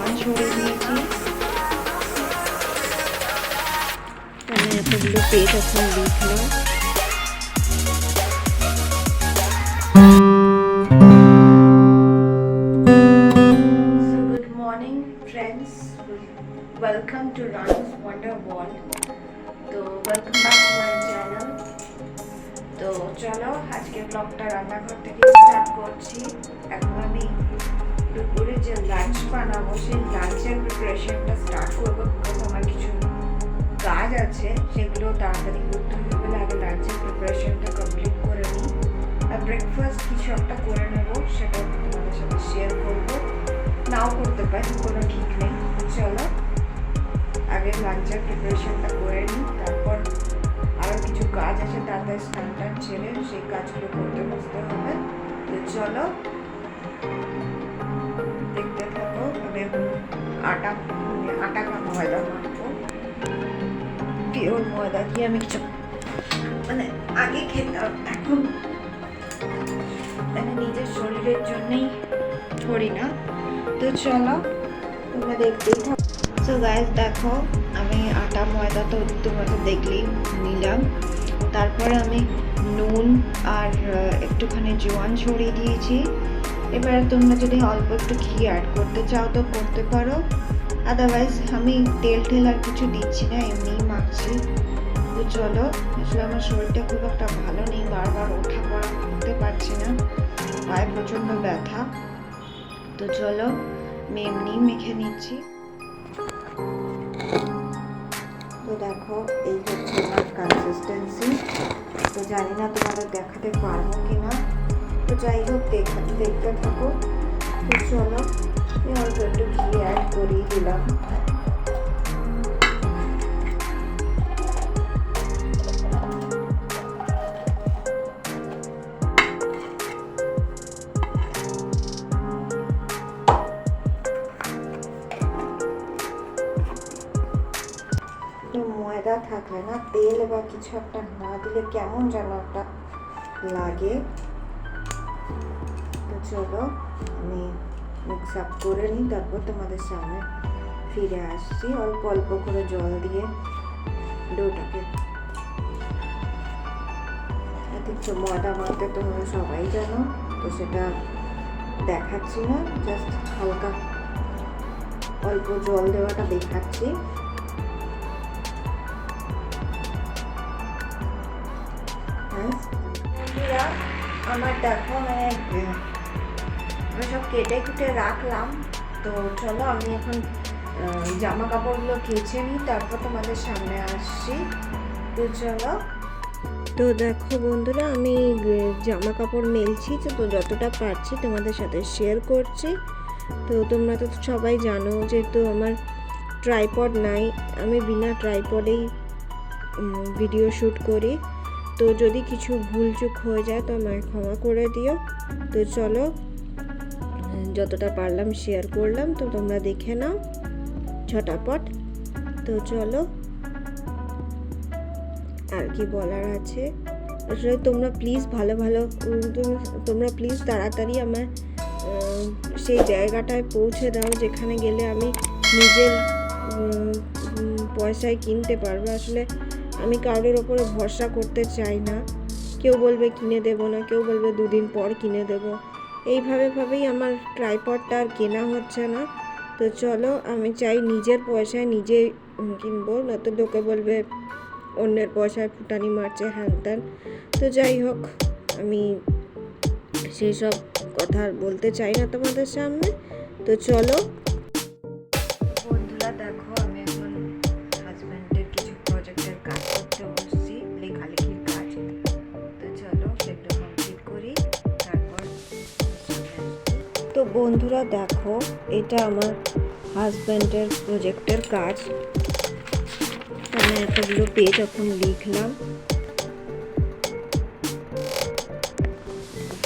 জোয়ান ছড়িয়ে দিয়েছি। আমি এতগুলো পেজ এখন লিখলাম। Good morning friends, welcome to রানস ওয়ান্ডার ওয়ার্ল্ড। তো welcome back to my channel. তো চলো আজকে ব্লগটা রান্নাঘর থেকে স্টার্ট করছি। এখন আমি দুপুরে যে লাঞ্চ বানাবো সেই লাঞ্চের প্রিপারেশনটা স্টার্ট করবো। বিকজ আমার কিছু কাজ আছে, সেগুলো তাড়াতাড়ি করতে হবে বলে আগে লাঞ্চের প্রিপারেশনটা কমপ্লিট করে নিই। আর ব্রেকফাস্ট কিছু একটা করে নেবো, সেটা তোমাদের সাথে শেয়ার করবো, নাও করতে পারি, কোনো ঠিক নেই। চলো আগে লাঞ্চের প্রিপারেশনটা করে নিই, তারপর আরও কিছু কাজ আছে, তাড়াতাড়ি স্নান টান ছেড়ে সেই কাজগুলো করতে বসতে হবে। তো চলো দেখতে থাকো। আমি আটা ময়দা মাখবো, পিওর ময়দা দিয়ে। আমি কিছু মানে আগে খেতাম, এখন মানে নিজের শরীরের জন্যই করি না। তো চলো তোমরা দেখতেই থাকো। সো গাইস দেখো, আমি আটা ময়দা তো তোমরা তো দেখলেই নিলাম। তারপরে আমি নুন আর একটুখানি জোয়ান ছড়িয়ে দিয়েছি। এবার তোমরা যদি অল্প একটু ঘি অ্যাড করতে চাও তো করতে পারো, আদারওয়াইজ আমি তেল আর কিছু দিচ্ছি না, এমনিই মাখছি। তো চলো, আসলে আমার শরীরটা খুব একটা ভালো নেই, বারবার ওঠা পড়া করতে পারছি না, পায়ে প্রচণ্ড ব্যথা। তো চলো আমি এমনিই মেখে নিচ্ছি। তো দেখো এই হচ্ছে আমার কনসিস্টেন্সি। তো জানি না তোমাদের দেখাতে পারবো কি না, তো যাই হোক দেখতে থাকো। তো চলো আমি অল্প একটু ঘি অ্যাড করিয়ে দিলাম। ময়দা থাকলে না, তেল বা কিছু একটা না দিলে কেমন যেন একটা লাগে। তো চলো আমি মিক্স আপ করে নিই, তারপর তোমাদের সামনে ফিরে আসছি অল্প অল্প করে জল দিয়ে ডোটাকে। দেখছো ময়দা মাখতে তোমরা সবাই জানো, তো সেটা দেখাচ্ছি না, জাস্ট হালকা অল্প জল দেওয়াটা দেখাচ্ছি। আমার দেখো মানে আমি সব কেটে কুটে রাখলাম। তো চলো আমি এখন জামা কাপড়গুলো কেচে নিই, তারপর তোমাদের সামনে আসছি। তো চলো। তো দেখো বন্ধুরা, আমি জামা কাপড় মেলছি, তো যতটা পারছি তোমাদের সাথে শেয়ার করছি। তো তোমরা তো সবাই জানো যেহেতু আমার ট্রাইপড নাই, আমি বিনা ট্রাইপডেই ভিডিও শ্যুট করি। তো যদি কিছু ভুলচুক হয়ে যায় তো আমায় ক্ষমা করে দিও। তো চলো যতটা পারলাম শেয়ার করলাম, তো তোমরা দেখে নাও ঝটাপট। তো চলো, আর কি বলার আছে, আসলে তোমরা প্লিজ তোমরা প্লিজ তাড়াতাড়ি আমার সেই জায়গাটায় পৌঁছে দাও যেখানে গেলে আমি নিজের পয়সায় কিনতে পারবো। আসলে আমি কারোর ওপরে ভরসা করতে চাই না, কেউ বলবে কিনে দেবো না, কেউ বলবে দুদিন পর কিনে দেবো, এইভাবেই আমার ট্রাইপডটা আর কেনা হচ্ছে না। তো চলো আমি চাই নিজের পয়সায় নিজে কিনবো, নয়তো লোকে বলবে অন্যের পয়সায় ফুটানি মারছে হ্যান ত্যান। তো যাই হোক, আমি সেই সব কথা বলতে চাই না তোমাদের সামনে। তো চলো বন্ধুরা, দেখো আমি এখন হাজব্যান্ডের কিছু প্রজেক্টের কাজ করতে বসছি, লেখালেখির কাজ। তো চলো সেটা কমপ্লিট করি, তারপর। তো বন্ধুরা দেখো, এটা আমার হাজব্যান্ডের প্রজেক্টের কাজ। আমি এতগুলো পেজ এখন লিখলাম,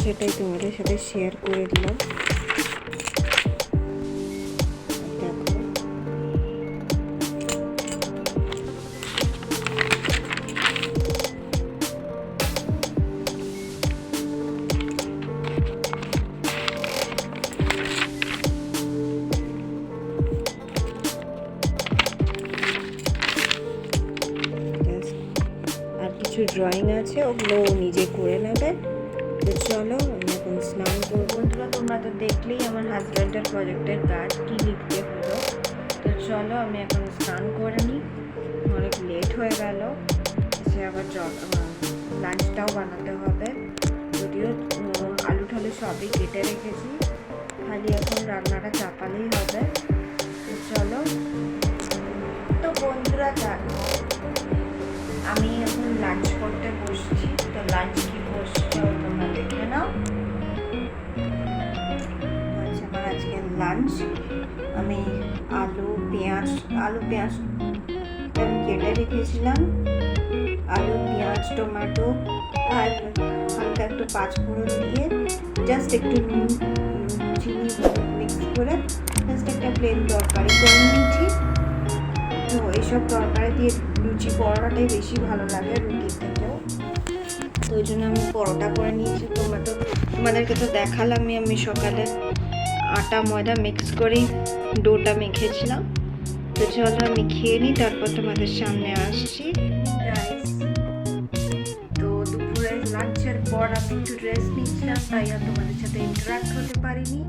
সেটাই তোমাদের সাথে শেয়ার করে দিলাম। ড্রয়িং আছে, ওগুলো ও নিজে করে নেবে। তো চলো আমি এখন স্নান করবো। বন্ধুরা তোমরা তো দেখলেই আমার হাজব্যান্ডের প্রজেক্টের কাজ কী লিখতে হলো। তো চলো আমি এখন স্নান করে নিই, অনেক লেট হয়ে গেল, সে আবার লাঞ্চটাও বানাতে হবে। যদিও আলু ঠালু সবই কেটে রেখেছি, খালি এখন রান্নাটা চাপালেই হবে। তো চলো। তো বন্ধুরা আমি এখন লাঞ্চ করতে বসছি। তো লাঞ্চ কি বসছে তোমরা দেখে নাও। আমার আজকে লাঞ্চ, আমি আলু পেঁয়াজ আমি কেটে রেখেছিলাম। আলু পেঁয়াজ টমেটো আর হালকা একটু পাঁচফোড়ন দিয়ে জাস্ট একটু নুন চিনি মিক্স করে জাস্ট একটা প্লেন তরকারি করে নিয়েছি। তো এইসব তরকারি দিয়ে লুচি পরোটাটাই বেশি ভালো লাগে রুটির থেকেও। তো ওই জন্য আমি পরোটা করে নিয়েছি। তোমাদেরকে তো দেখালামই আমি সকালে আটা ময়দা মিক্স করেই ডোটা মেখেছিলাম। তো চলো আমি খেয়ে নিই, তারপর তোমাদের সামনে আসছি। তো দুপুরের লাঞ্চের পর আমি একটু রেস্ট নিচ্ছিলাম, তাই আর তোমাদের সাথে ইন্টারাক্ট হতে পারিনি।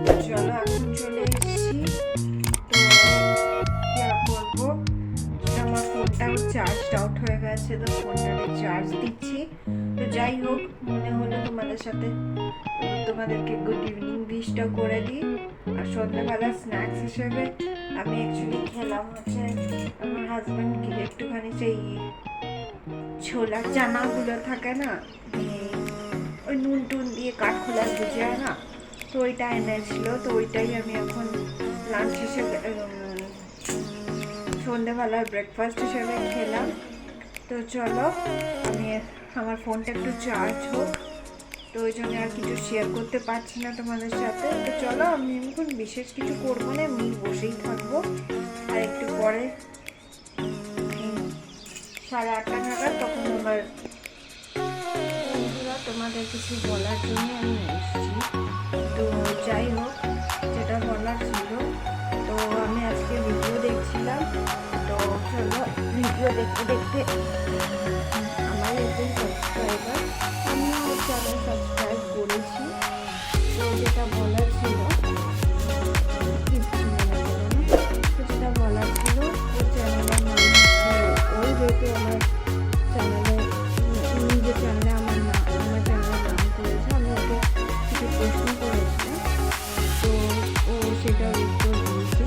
তো চলো এখন চলে এসেছি। তো কি আর করবো, আমার ফোনটাও চার্জ আউট হয়ে গেছে, তো ফোনটাতে চার্জ দিচ্ছি। তো যাই হোক, মনে হলো তোমাদেরকে গুড ইভিনিং উইশটা করে দিই। আর সন্ধ্যাবেলা স্ন্যাক্স হিসেবে আমি অ্যাকচুয়ালি খেলাম হচ্ছে আমার হাজব্যান্ডকে একটুখানি সেই ছোলা চানাগুলো থাকে না, ওই নুন টুন দিয়ে কাঠখোলার ভুজিয়া না, তো ওইটা এনেছিল। তো ওইটাই আমি এখন লাঞ্চ হিসেবে সন্ধ্যাবেলার ব্রেকফাস্ট হিসেবে খেলাম। তো চলো আমার ফোনটা একটু চার্জ হোক, তো ওই জন্য আর কিছু শেয়ার করতে পারছি না তোমাদের সাথে। তো চলো আমি এখন বিশেষ কিছু করবো না, আমি বসেই থাকবো। আর একটু পরে 8:30 নাগাদ তখন আমার বন্ধুরা তোমাদের কিছু বলার জন্য আমি এসেছি। তো যাই হোক, যেটা বলার ছিল, তো আমি আজকে ভিডিও দেখছিলাম। তো চলো ভিডিও দেখতে দেখতে আমার একজন সাবস্ক্রাইবার, আমিও চ্যানেল সাবস্ক্রাইব করেছি। তো যেটা বলার ছিল ওই চ্যানেলের নাম হচ্ছে, ওই যেহেতু আমার চ্যানেলে নিজের চ্যানেলে আমার চ্যানেলের নাম করেছে, আমি ওকে কিছু প্রশ্ন করেছিলাম, তো ও সেটার উত্তর দিয়েছে।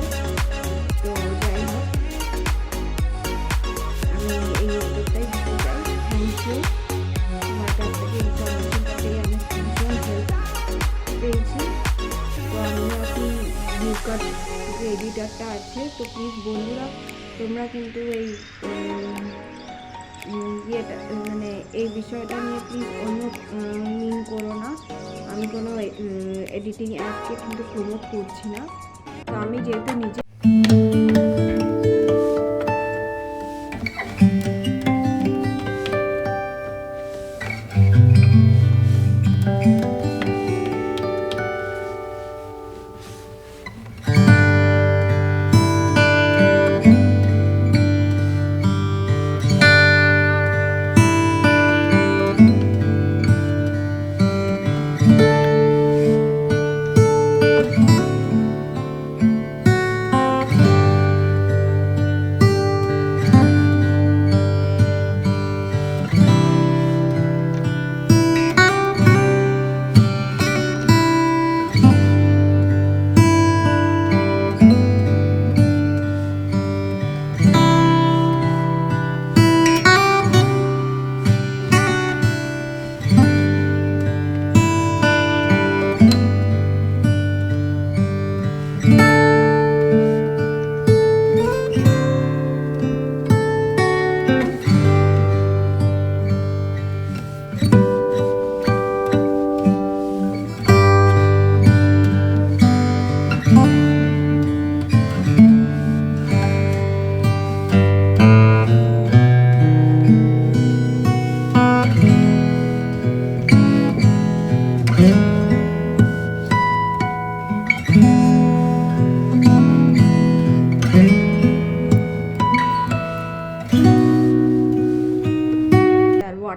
তো যাই হোক, আমি এই উত্তরটাই দিতে চাই। থ্যাংক ইউ, আমার কাছ থেকে ইনফরমেশনটা পেয়ে আমি ভীষণ হেল্প পেয়েছি। তো আমি এখন ভিউকাট যে এডিটারটা আছে, তো প্লিজ বন্ধুরা তোমরা কিন্তু এই ইয়েটা মানে এই বিষয়টা নিয়ে প্লিজ অন্য মিন করো না। আমি কোনো এডিটিং অ্যাপকে কিন্তু প্রমোট করছি না। তো আমি যেহেতু নিজে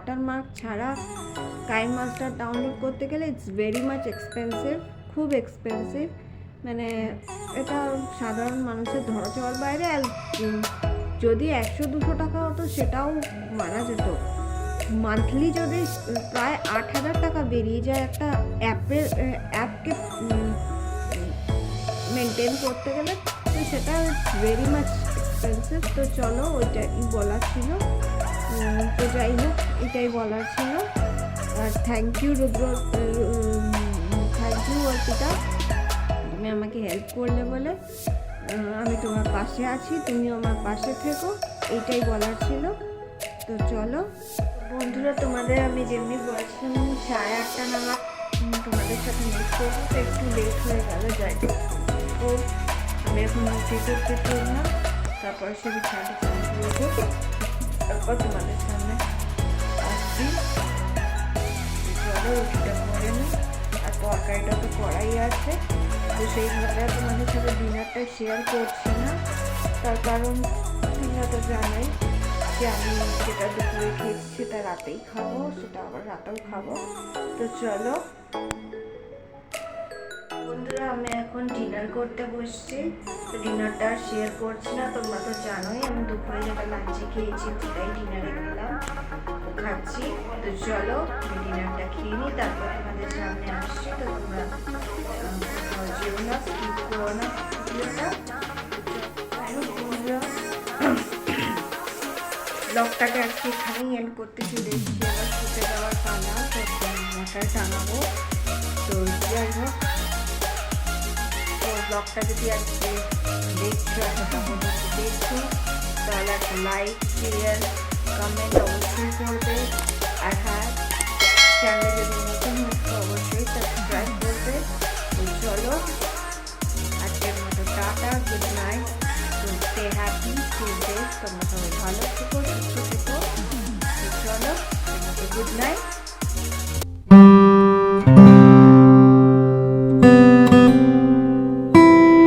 ওয়াটারমার্ক ছাড়া কাইনমাস্টার ডাউনলোড করতে গেলে ইটস ভেরি মাচ এক্সপেন্সিভ, খুব এক্সপেন্সিভ। মানে এটা সাধারণ মানুষের ধরা ছোঁয়ার বাইরে। আর যদি 100-200 টাকা হতো সেটাও মানা যেত। মান্থলি যদি প্রায় 8,000 টাকা বেরিয়ে যায় একটা অ্যাপকে মেনটেন করতে গেলে, তো সেটা ভেরি মাচ এক্সপেন্সিভ। তো চলো ওইটাই বলার ছিল। তো যাই হোক, এটাই বলার ছিল। আর থ্যাংক ইউ অর্পিতা, তুমি আমাকে হেল্প করলে বলে। আমি তোমার পাশে আছি, তুমিও আমার পাশে থেকো, এইটাই বলার ছিল। তো চলো বন্ধুরা, তোমাদের আমি যেমনি বলছিলাম 8:30 নাগাদ তোমাদের সাথে মিট করবো। তো একটু লেট হয়ে গেল, যাই তো আমি এখন রুটি করতে চললাম। তারপর সে বিছানাটা চালিয়ে তারপর তোমাদের সামনে আসছি। চলো রুটিটা করে নিই, আর তরকারিটা তো করাই আছে। তো সেইভাবে তোমাদের সাথে ডিনারটা শেয়ার করছি না, তার কারণ তোমরা তো জানাই যে আমি যেটা দুপুরে খেয়েছি সেটা রাতেই খাবো, সেটা আবার রাতেও খাবো। তো চলো বন্ধুরা, আমি এখন ডিনার করতে বসছি। তো ডিনারটা আর শেয়ার করছি না, তোমরা তো জানোই আমি দুপুরে যেটা লাঞ্চে খেয়েছি সেটাই ডিনারে খেলাম, খাচ্ছি। তো চলো আমি ডিনারটা খেয়ে নিই, তারপর তোমাদের সামনে আসছি। তো তোমরা যেও না, স্কিপ করো না ভিডিওটা। ব্লগটাকে আজকে এখানেই এন্ড করতে চলে এসেছি। আবার শুতে যাওয়ার পালা, তো মশায় টাঙাবো। তো যাই হোক, তো ব্লগটা যদি আজকে দেখছো তাহলে একটা লাইক, শেয়ার, কমেন্ট অবশ্যই করবে। আর হ্যাঁ, চ্যানেলে যদি নতুন হচ্ছে অবশ্যই সাবস্ক্রাইব করবে। তো চলো আজকের মতো টাটা, গুড নাইট। তো স্টে হ্যাপি, স্টে সেফ, তোমরা সবাই ভালো থেকো, সুস্থ থেকো। তো চলো গুড নাইট।